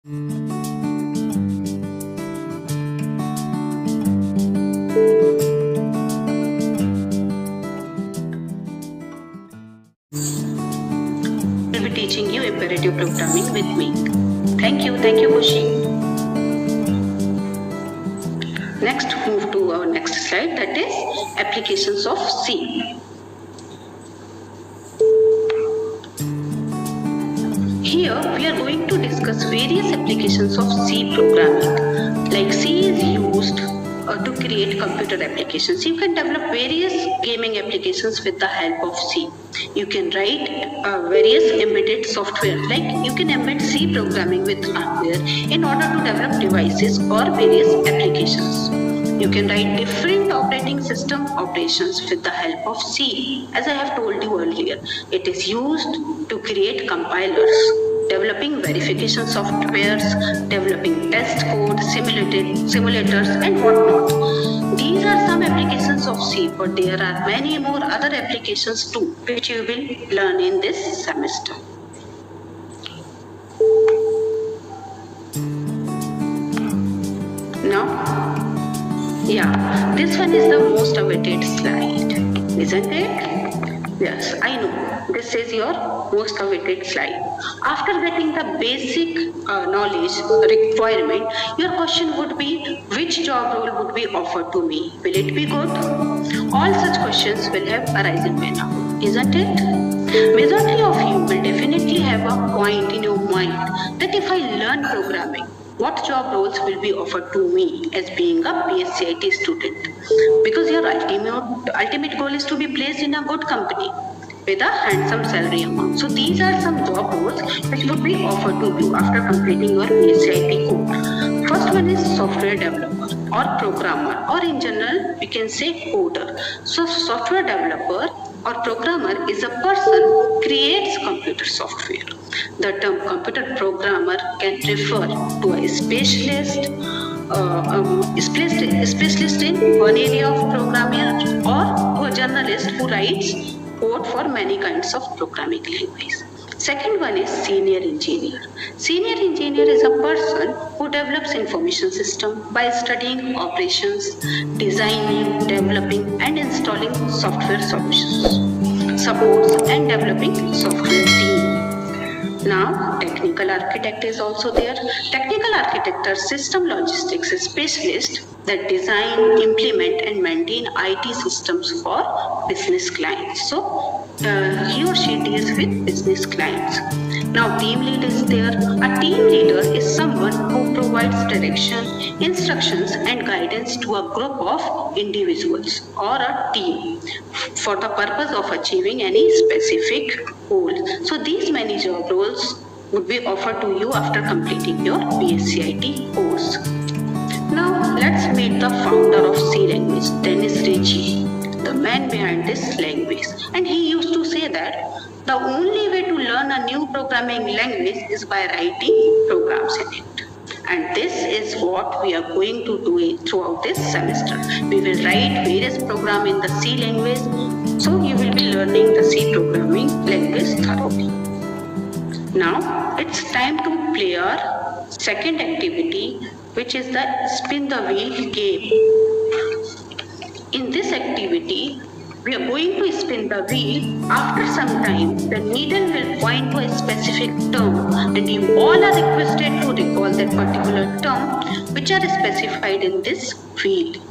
Will be teaching you imperative programming with me. Thank you, Kushi. Next, move to our next slide, that is applications of C. Here we are going to discuss various applications of C programming. Like C is used to create computer applications. You can develop various gaming applications with the help of C. You can write various embedded software, like you can embed C programming with hardware in order to develop devices or various applications. You can write different operating system operations with the help of C. As I have told you earlier, it is used to create compilers, developing verification softwares, developing test code, simulators and whatnot. These are some applications of C, but there are many more other applications too, which you will learn in this semester. Now, this one is the most awaited slide, isn't it? Yes, I know. This is your most awaited slide. After getting the basic knowledge requirement, your question would be, which job role would be offered to me? Will it be good? All such questions will have arisen by now, isn't it? Majority of you will definitely have a point in your mind that if I learn programming, what job roles will be offered to me as being a BSc IT student? Because your ultimate goal is to be placed in a good company with a handsome salary amount. So these are some job roles which would be offered to you after completing your BSc IT course. First one is software developer or programmer, or in general we can say coder. So software developer or programmer is a person who creates computer software. The term computer programmer can refer to a specialist in one area of programming, or to a journalist who writes code for many kinds of programming language. Second one is senior engineer. Senior engineer is a person who develops information system by studying operations, designing, developing and installing software solutions, supports and developing software team. Now, technical architect is also there. Technical architect are system logistics specialists that design, implement and maintain IT systems for business clients. So, he or she deals with business clients. Now, team lead is there. A team leader is someone who provides direction, instructions and guidance to a group of individuals or a team for the purpose of achieving any specific goal. So, these many job roles would be offered to you after completing your BSc IT course. Now, let's meet the founder of C language, Dennis Ritchie, the man behind this language. And he used to say that the only way to learn a new programming language is by writing programs in it. And this is what we are going to do throughout this semester. We will write various programs in the C language, so you will be learning the C programming language thoroughly. Now, it's time to play our second activity, which is the spin the wheel game. In this activity, we are going to spin the wheel. After some time, the needle will point to a specific term and you all are requested to recall that particular term which are specified in this wheel.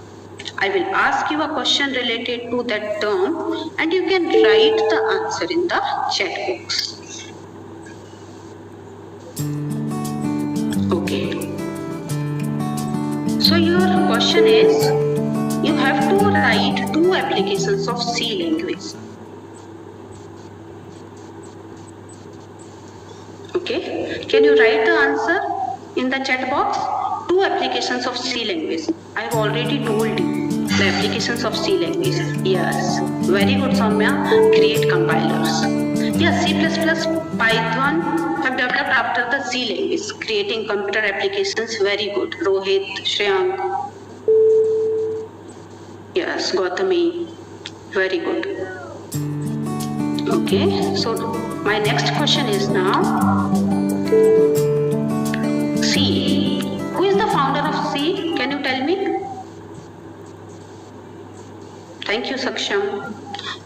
I will ask you a question related to that term and you can write the answer in the chat box. Okay. So your question is, you have to write 2 applications of C language. Okay, can you write the answer in the chat box? 2 applications of C language. I have already told you the applications of C language. Yes, very good Soumya, create compilers. Yes, C++, Python have developed after the C language, creating computer applications. Very good, Rohit, Shreyank. Yes, Gautami, very good. Okay, so my next question is now, C. Who is the founder of C? Can you tell me? Thank you, Saksham.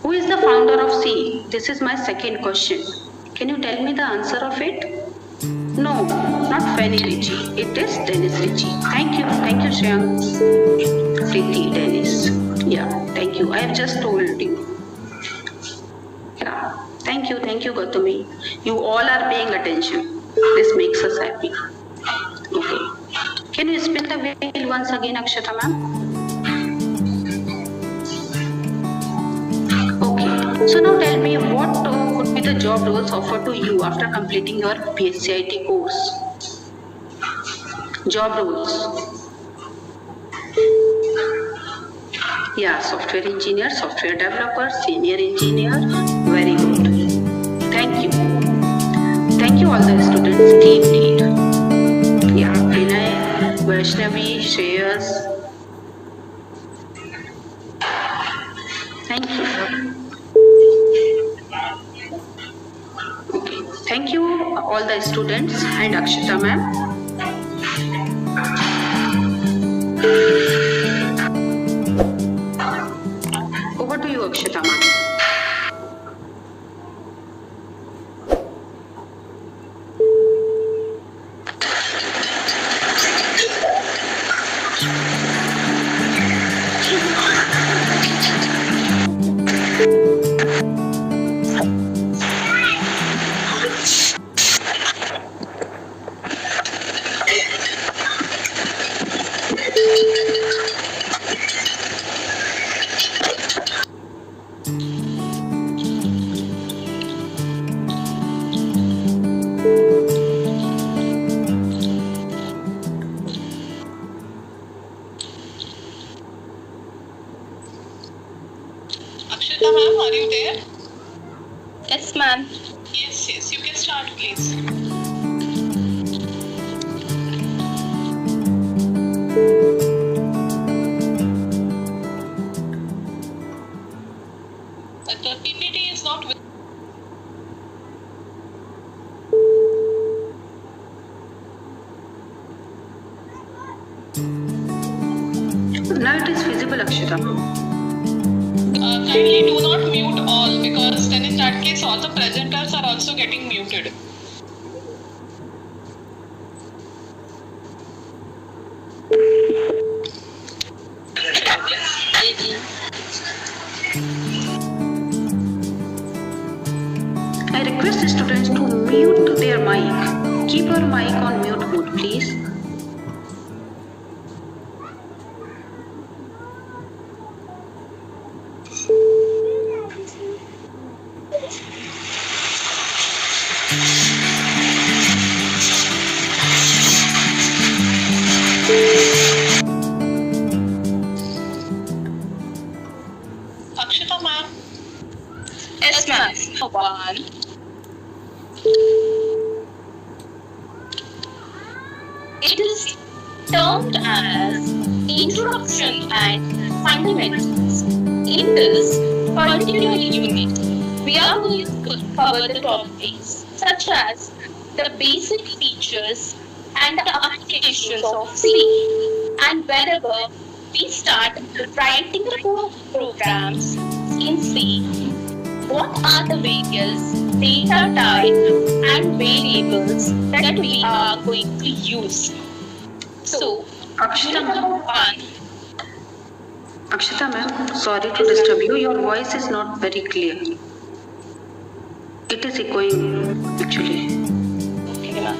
Who is the founder of C? This is my second question. Can you tell me the answer of it? No, not Fanny Ritchie. It is Dennis Ritchie. Thank you, Shyam. Preeti, Dennis. Yeah, thank you. I have just told you. Yeah, thank you, Gautami. You all are paying attention. This makes us happy. Okay. Can you spin the wheel once again, Akshata ma'am? Okay. So now tell me what could be the job roles offered to you after completing your BSc IT course? Job roles. Yeah, software engineer, software developer, senior engineer. Very good. Thank you. Thank you all the students, team lead. Yeah, Vinay, Vaishnavi, Shreyas. Thank you. Okay. Thank you all the students and Akshita ma'am. Over to you, Akshita ma'am. Akshita ma'am, are you there? Yes, ma'am. Yes, you can start, please. The PPT is not with. Now it is visible, Akshita ma'am. Kindly do not mute all, because then in that case all the presenters are also getting muted. I request the students to mute their mic. Keep your mic on mute mode, please. Akshita ma'am. Yes, ma'am. One. It is termed as Introduction and Fundamentals. In this particular unit, we are going to cover the topics such as the basic features and the applications of C. And whenever we start writing the programs in C, what are the various data types and variables that we are going to use? So, Akshita ma'am. one. Akshita ma'am, sorry to disturb you. Your voice is not very clear. It is echoing actually. Okay, ma'am.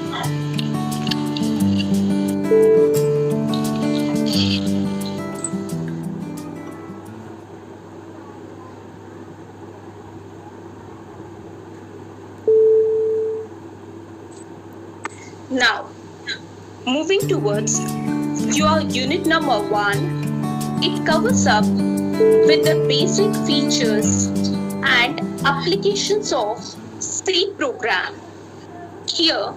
Now, moving towards your unit number 1, it covers up with the basic features and applications of C program. Here,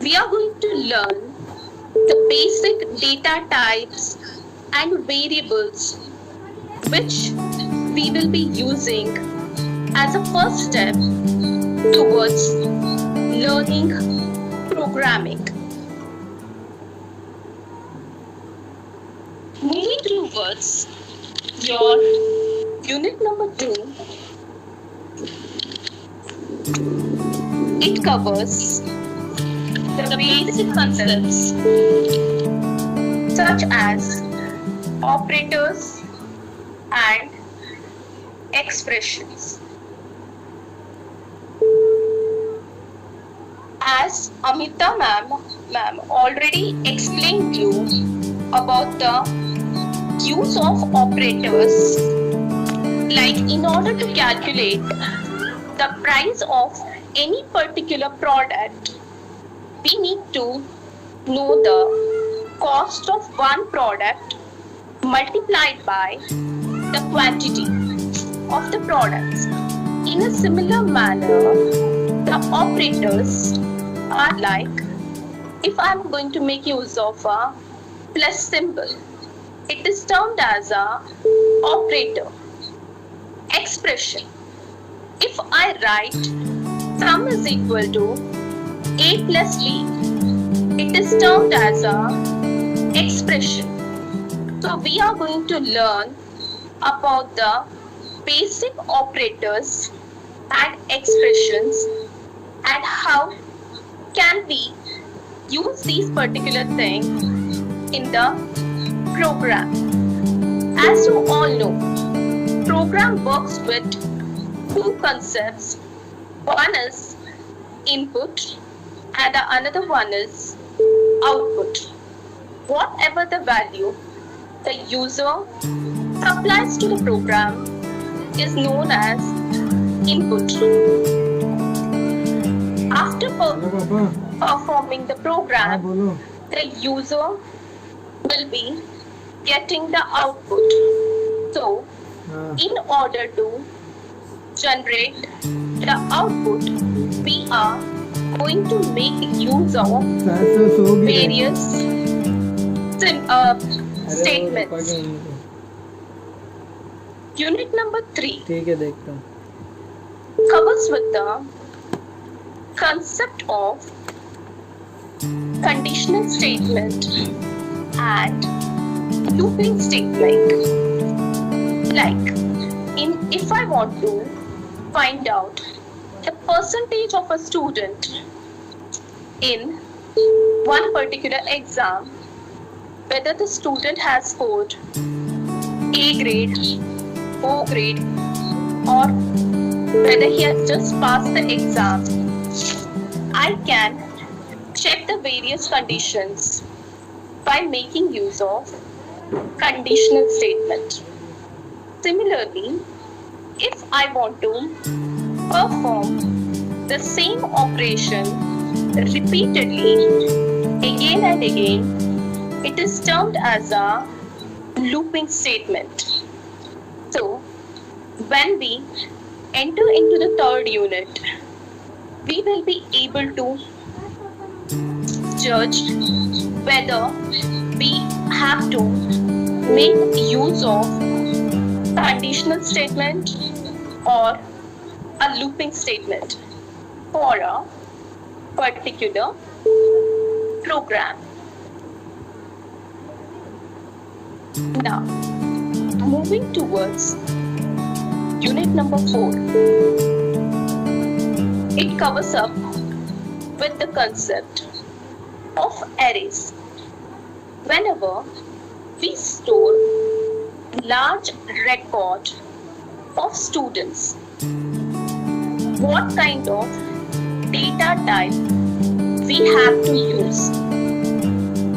we are going to learn the basic data types and variables which we will be using as a first step towards learning programming. towards your unit number 2. It covers the basic concepts such as operators and expressions. As Amita ma'am already explained you about the use of operators, like in order to calculate the price of any particular product, we need to know the cost of one product multiplied by the quantity of the products. In a similar manner, the operators are like, if I am going to make use of a plus symbol, it is termed as a operator. Expression. If I write sum is equal to A plus B, it is termed as a expression. So we are going to learn about the basic operators and expressions and how can we use these particular things in the program. As you all know, program works with two concepts. One is input and the another one is output. Whatever the value the user supplies to the program is known as input. After performing the program, the user will be getting the output. So, in order to generate the output, we are going to make use of various statements. Unit number 3 covers with the concept of conditional statement and looping statement. Like, if I want to find out the percentage of a student in one particular exam, whether the student has scored A grade, O grade, or whether he has just passed the exam, I can check the various conditions by making use of conditional statement. Similarly, if I want to perform the same operation repeatedly again and again, it is termed as a looping statement. So, when we enter into the third unit, we will be able to judge whether we have to make use of conditional statement or a looping statement for a particular program. Now, moving towards unit number 4. It covers up with the concept of arrays. Whenever we store large record of students, what kind of data type we have to use?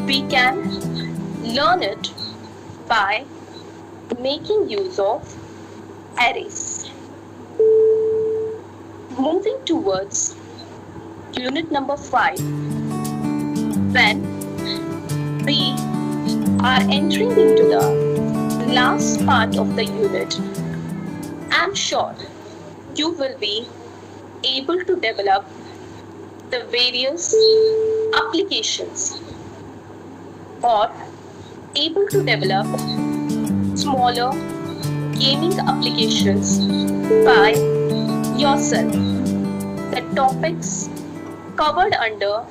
We can learn it by making use of arrays. Moving towards unit number 5, when we are entering into the last part of the unit, I'm sure you will be able to develop the various applications or able to develop smaller gaming applications by yourself. The topics covered under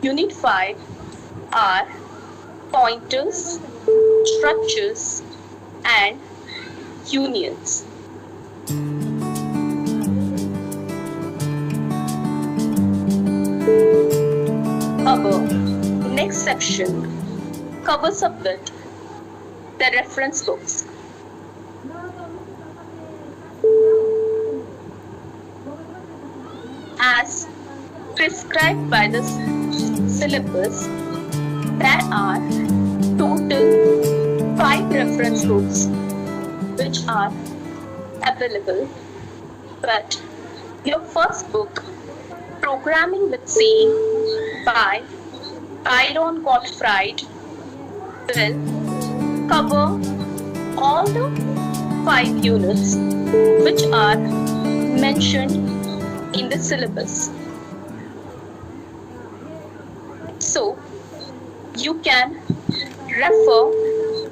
Unit 5 are pointers, structures, and unions. Our next section covers a bit the reference books. As prescribed by the syllabus, there are total 5 reference books which are available, but your first book, Programming with C by Byron Gottfried, will cover all the 5 units which are mentioned in the syllabus. So, you can refer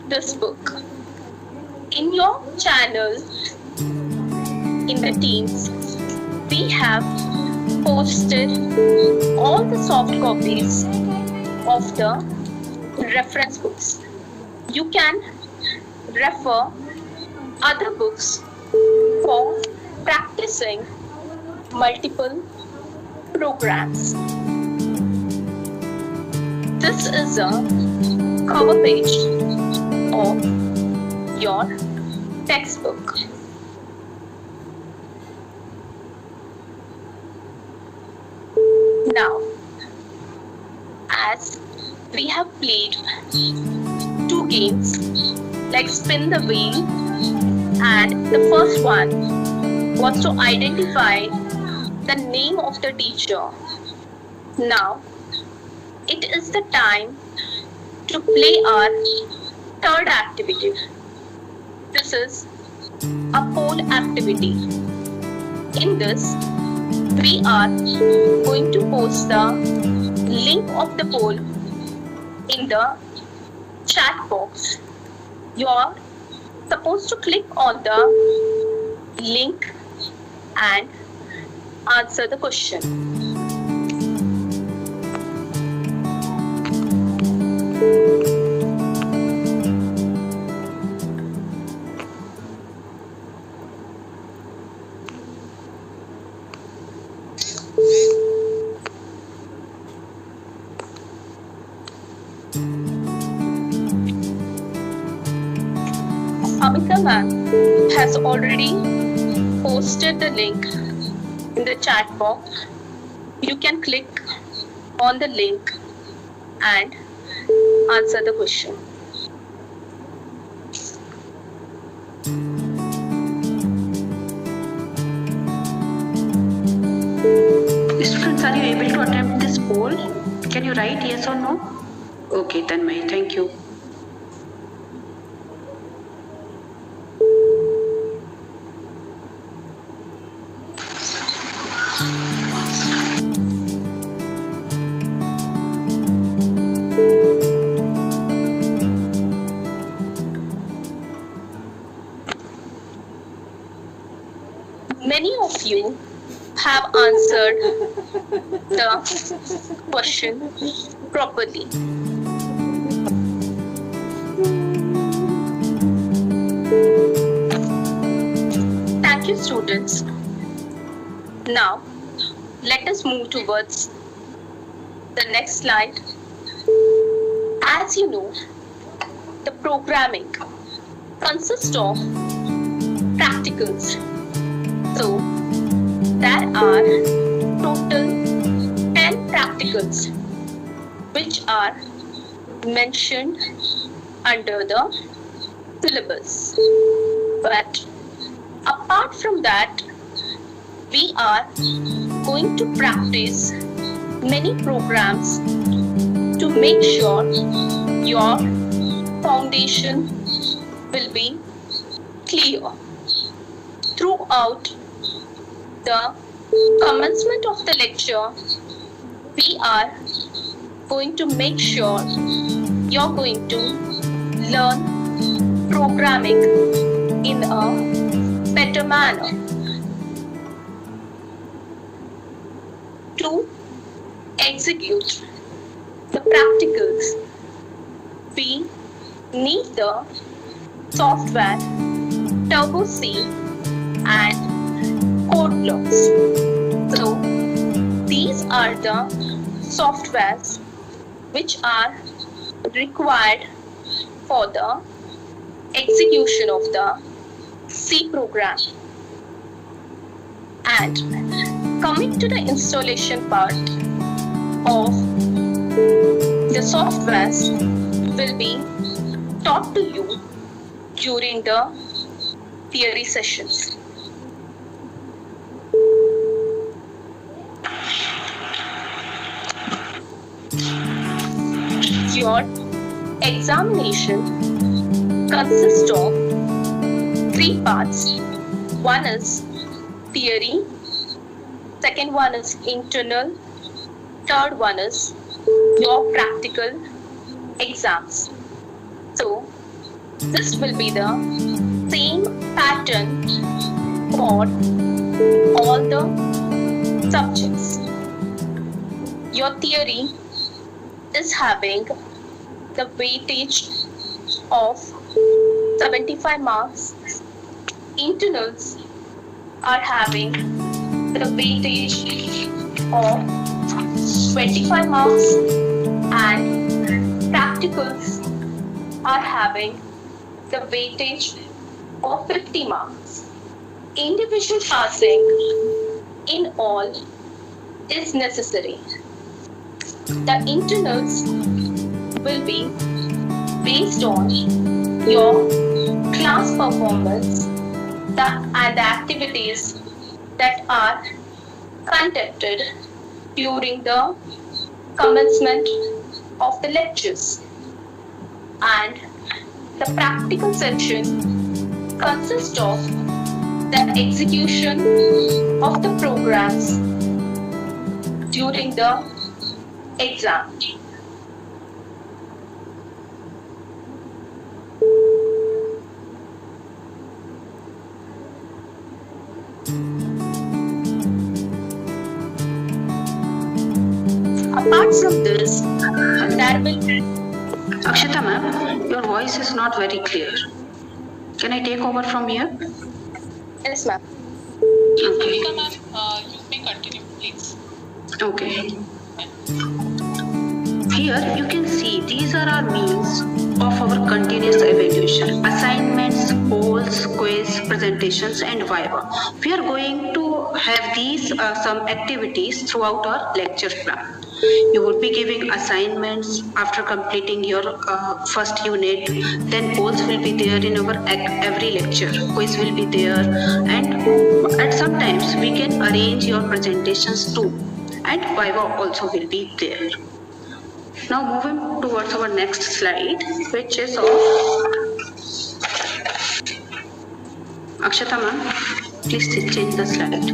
this book. In your channel, in the Teams, we have posted all the soft copies of the reference books. You can refer other books for practicing multiple programs. This is a cover page of your textbook. Now, as we have played 2 games like spin the wheel, and the first one was to identify the name of the teacher. Now, it is the time to play our third activity. This is a poll activity. In this, we are going to post the link of the poll in the chat box. You are supposed to click on the link and answer the question. Amita ma'am has already posted the link in the chat box. You can click on the link and answer the question. Students, are you able to attempt this poll? Can you write yes or no? Okay, Tanmay, thank you. Many of you have answered the question properly. Thank you, students. Now, let us move towards the next slide. As you know, the programming consists of practicals. So, there are total 10 practicals which are mentioned under the syllabus. But apart from that, we are going to practice many programs to make sure your foundation will be clear. Throughout the commencement of the lecture, we are going to make sure you're going to learn programming in a better manner. To execute the practicals, we need the software Turbo C and code blocks. So these are the softwares which are required for the execution of the C program. And coming to the installation part of the softwares will be taught to you during the theory sessions. Your examination consists of 3 parts. One is theory, second one is internal, third one is your practical exams. So this will be the same pattern for all the subjects. Your theory is having the weightage of 75 marks. Internals are having the weightage of 25 marks and practicals are having the weightage of 50 marks. Individual passing in all is necessary. The internals will be based on your class performance and the activities that are conducted during the commencement of the lectures. And the practical section consists of the execution of the programs during the exam. Apart from this, there will be... Akshita ma'am, your voice is not very clear. Can I take over from here? Yes, ma'am. Okay. Bhumika ma'am, you may continue, please. Okay. Here you can see these are our means of our continuous evaluation: assignments, polls, quiz, presentations, and viva. We are going to have these some activities throughout our lecture plan. You would be giving assignments after completing your first unit. Then polls will be there in our every lecture. Quiz will be there, and at sometimes we can arrange your presentations too. And viva also will be there. Now moving towards our next slide, which is of Akshata ma'am. Please change the slide.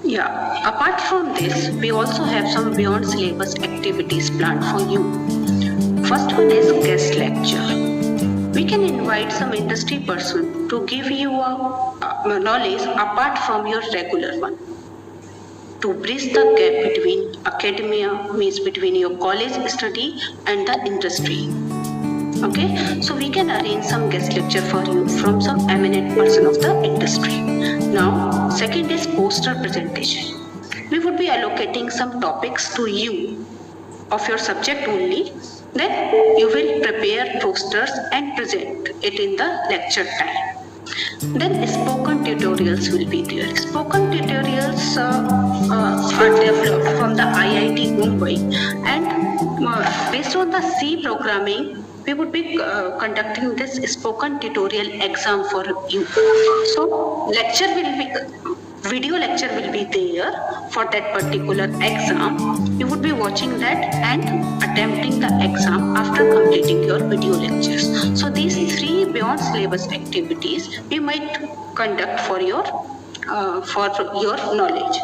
Yeah, apart from this, we also have some beyond syllabus activities planned for you. First one is guest lecture. We can invite some industry person to give you a knowledge apart from your regular one. To bridge the gap between academia, means between your college study and the industry. Okay, so we can arrange some guest lecture for you from some eminent person of the industry. Now, second is poster presentation. We would be allocating some topics to you of your subject only. Then you will prepare posters and present it in the lecture time. Then spoken tutorials will be there. Spoken tutorials are developed from the IIT Mumbai, and based on the C programming, we would be conducting this spoken tutorial exam for you. So video lecture will be there for that particular exam. You would be watching that and attempting the exam after completing your video lectures. So these 3 beyond syllabus activities we might conduct for your knowledge.